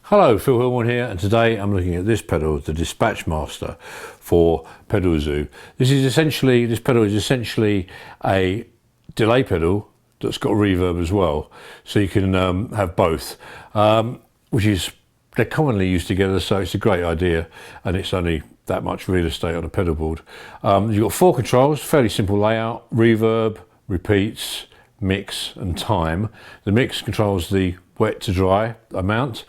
Hello, Phil Hilborne here, and today I'm looking at this pedal, the Dispatch Master for PedalZoo. This pedal is essentially a delay pedal that's got reverb as well, so you can have both, they're commonly used together, so it's a great idea, and it's only that much real estate on a pedal board. You've got 4 controls, fairly simple layout: reverb, repeats, mix and time. The mix controls the wet to dry amount,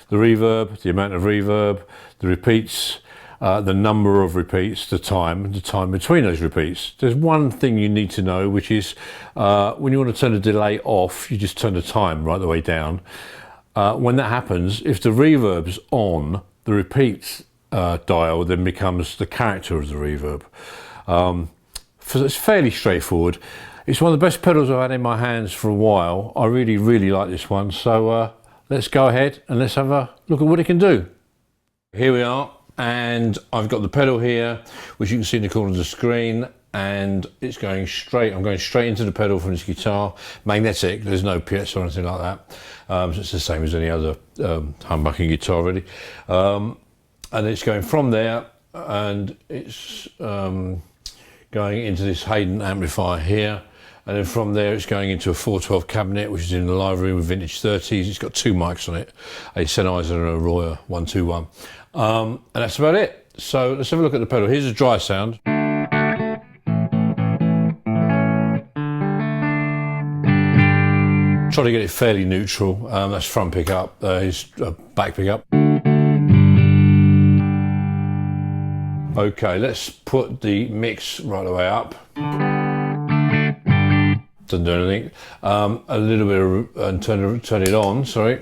the reverb, the amount of reverb, the repeats, the number of repeats, the time between those repeats. There's one thing you need to know, which is when you want to turn the delay off, you just turn the time right the way down. When that happens, if the reverb's on, the repeats dial then becomes the character of the reverb. So it's fairly straightforward. It's one of the best pedals I've had in my hands for a while. I really like this one. So let's go ahead and let's have a look at what it can do. Here we are, and I've got the pedal here, which you can see in the corner of the screen, and it's going straight. I'm going straight into the pedal from this guitar. Magnetic, there's no piezo or anything like that. So it's the same as any other humbucking guitar really. And it's going from there, and it's going into this Hayden amplifier here. And then from there it's going into a 412 cabinet, which is in the live room with vintage 30s. It's got 2 mics on it, a Sennheiser and a Royer 121. And that's about it. So let's have a look at the pedal. Here's a dry sound. Try to get it fairly neutral. That's front pickup, here's back pickup. Okay, let's put the mix right the way up. Doesn't do anything. A little bit and turn it on, sorry.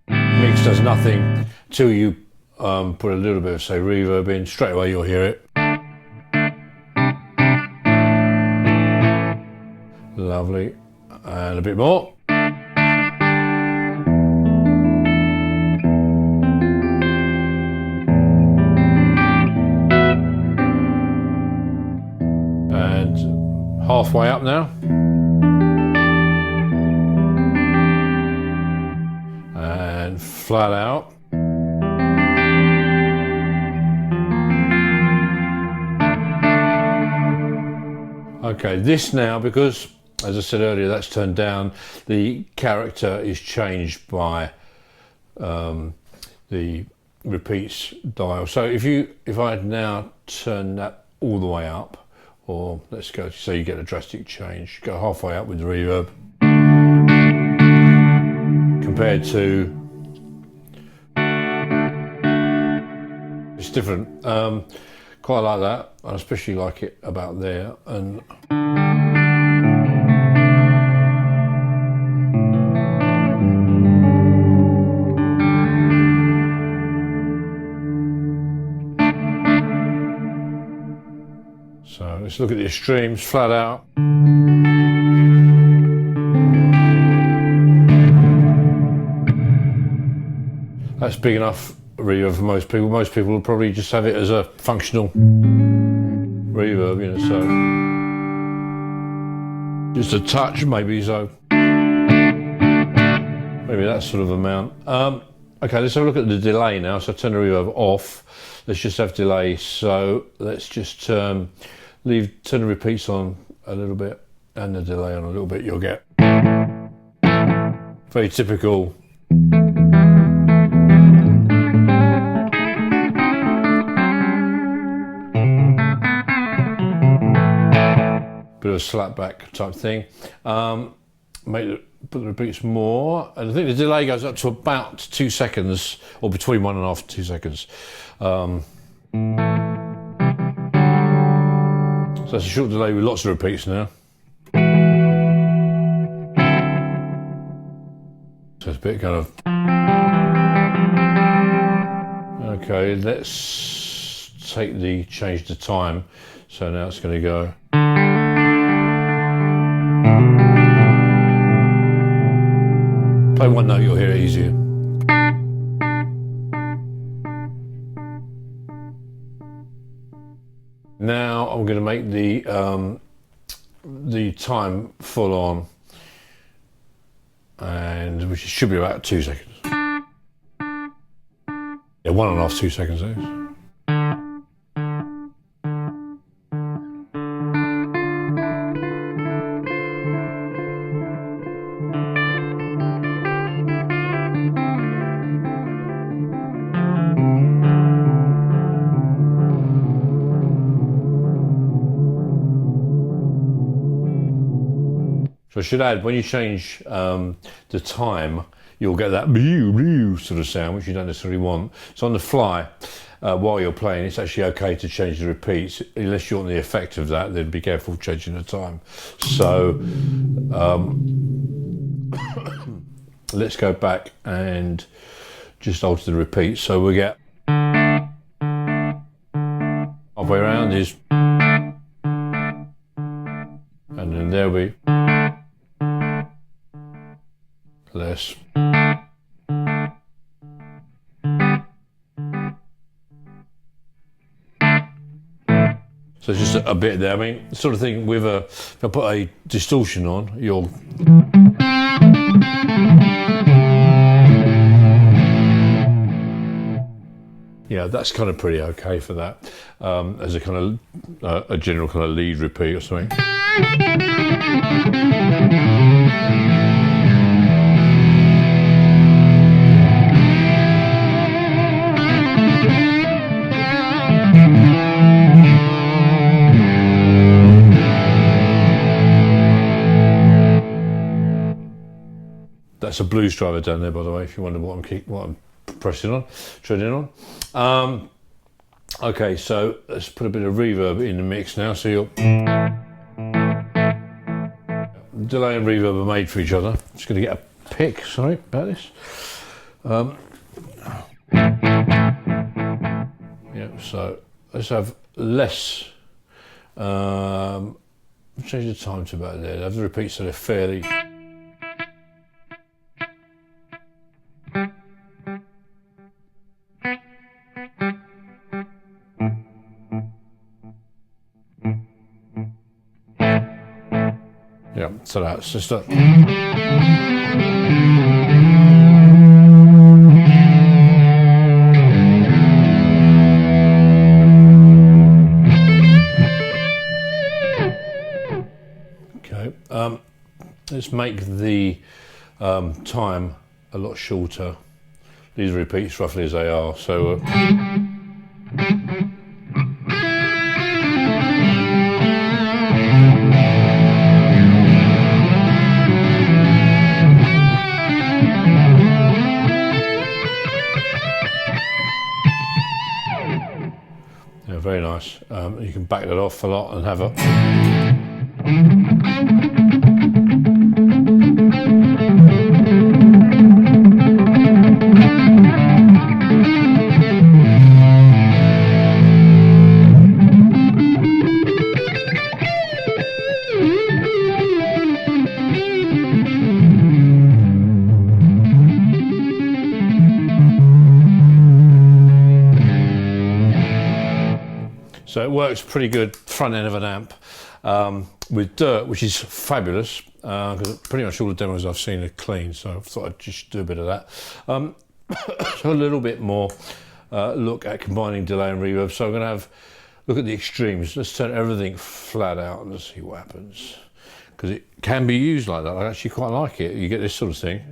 Mix does nothing till you put a little bit of, say, reverb in. Straight away you'll hear it. Lovely. And a bit more. Halfway up now, and flat out. Okay, this now, because as I said earlier, that's turned down, the character is changed by the repeats dial. So if I had now turned that all the way up, or let's go, so you get a drastic change. Go halfway up with the reverb compared to, it's different. Quite like that. I especially like it about there. And so let's look at the extremes, flat out. That's big enough reverb for most people. Most people will probably just have it as a functional reverb, you know, so just a touch maybe, so maybe that sort of amount. Okay, let's have a look at the delay now. So I turn the reverb off. Let's just have delay. So let's just turn the repeats on a little bit and the delay on a little bit. You'll get very typical bit of a slap back type thing. Put the repeats more, and I think the delay goes up to about 2 seconds, or between 1.5 and 2 seconds. So that's a short delay with lots of repeats now. So it's a bit kind of, okay, let's change the time. So now it's going to go. Play one note, you'll hear it easier. Now I'm going to make the time full on, and which should be about 2 seconds. 1.5, 2 seconds there. So I should add, when you change the time, you'll get that sort of sound, which you don't necessarily want. So on the fly, while you're playing, it's actually okay to change the repeats. Unless you want the effect of that, then be careful changing the time. So let's go back and just alter the repeats. So we get halfway around is, and then there we less. So it's just a bit there. I mean, the sort of thing with if I put a distortion on, you'll yeah, that's kind of pretty okay for that, as a kind of a general kind of lead repeat or something. That's a blues driver down there, by the way, if you wonder what I'm pressing on, treading on. Okay, so let's put a bit of reverb in the mix now. So you'll delay and reverb are made for each other. Just going to get a pick. Sorry about this. Yeah. So let's have less. Change the time to about there. Have the repeats so they're fairly. Yeah, so that's just a... Okay, let's make the time a lot shorter. These repeats roughly as they are, so... Yeah, very nice. You can back that off a lot and have a... So it works pretty good front end of an amp with dirt, which is fabulous because pretty much all the demos I've seen are clean. So I thought I'd just do a bit of that. So a little bit more look at combining delay and reverb. So I'm going to look at the extremes. Let's turn everything flat out and let's see what happens. Because it can be used like that. I actually quite like it. You get this sort of thing.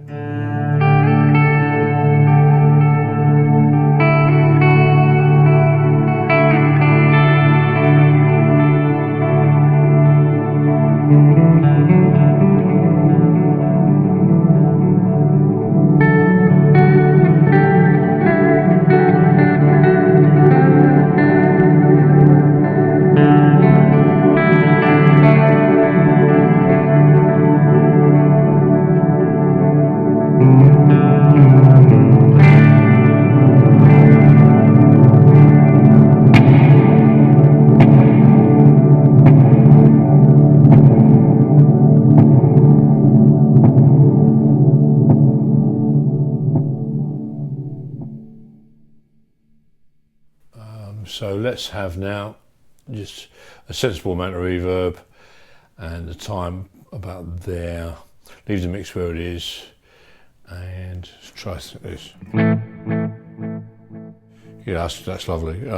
So let's have now just a sensible amount of reverb and the time about there. Leave the mix where it is and let's try this. Yeah, that's lovely.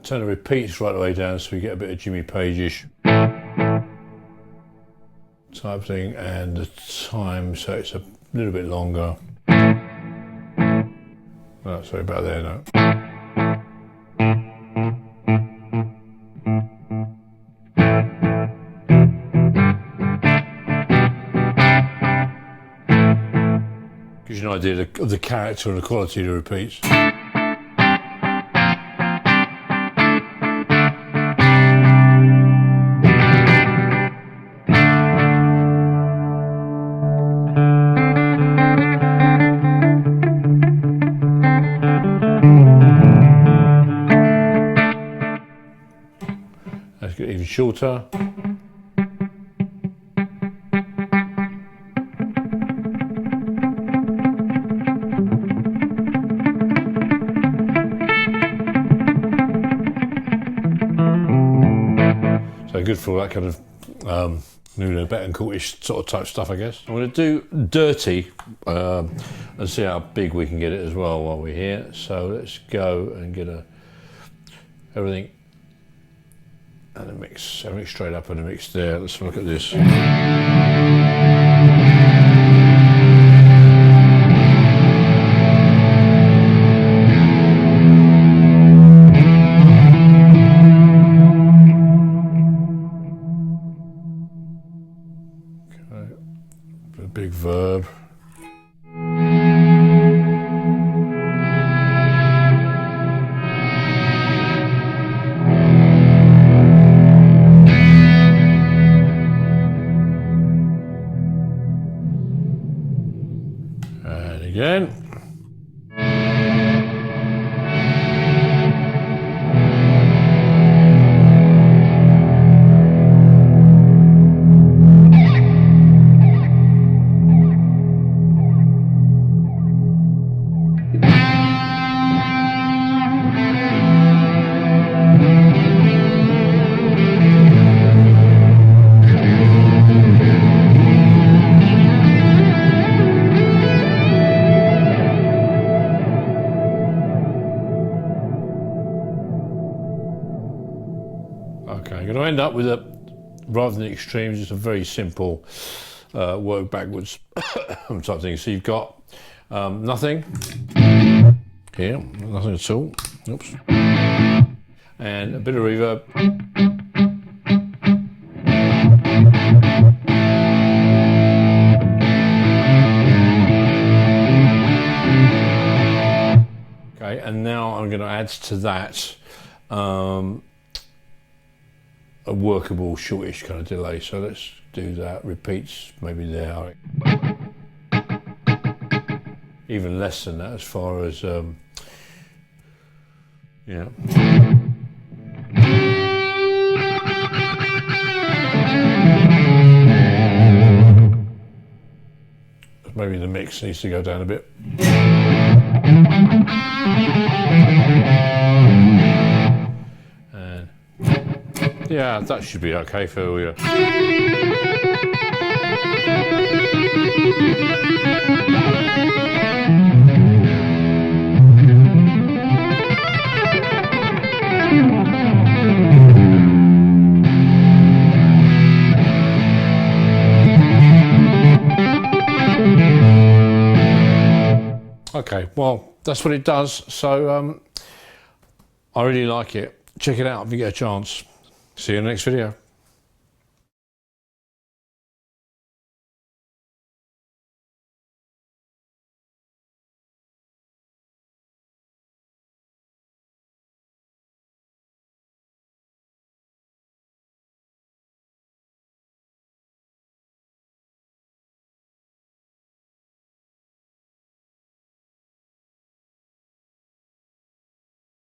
Turn the repeats right the way down so we get a bit of Jimmy Page-ish type thing, and the time so it's a little bit longer. Oh, sorry about there now. Gives you an idea of the character and the quality of the repeats. Let's get even shorter. So good for that kind of Betancourt-ish sort of type stuff, I guess. I'm going to do dirty and see how big we can get it as well while we're here. So let's go and get everything and a mix, everything straight up and a mix there. Let's look at this. Okay, a big verb. Again. Okay, I'm going to end up with rather than extremes, just a very simple work backwards type thing. So you've got nothing here, nothing at all. Oops. And a bit of reverb. Okay, and now I'm going to add to that a workable shortish kind of delay. So let's do that. Repeats maybe there. Even less than that as far as yeah. Maybe the mix needs to go down a bit. And yeah, that should be okay for you. Okay, well, that's what it does. So I really like it. Check it out if you get a chance. See you in the next video.